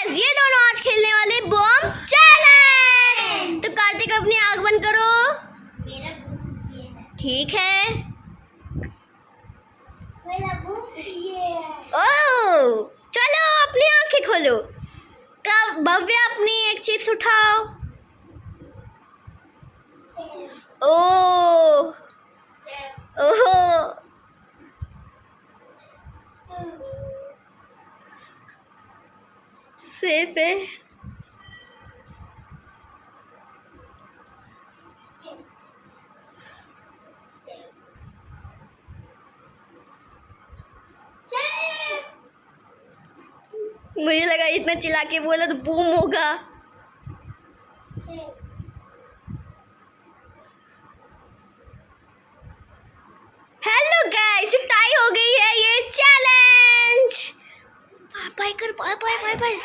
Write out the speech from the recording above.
Guys, ये दोनों आज खेलने वाले बॉम्ब चैलेंज। तो कार्तिक अपनी आंख बंद करो। मेरा ग्रुप ये है। ठीक है। मेरा ग्रुप ये है। ओह, चलो अपनी आंखें खोलो। कब भव्य अपनी एक चिप्स उठाओ। ओह ओह, सेफ है। मुझे लगा इतना चिल्ला के बोला तो बूम होगा। हेलो गाइस, टाई हो गई है ये चैलेंज। बाय बाय कर, बाय बाय बाय बाय।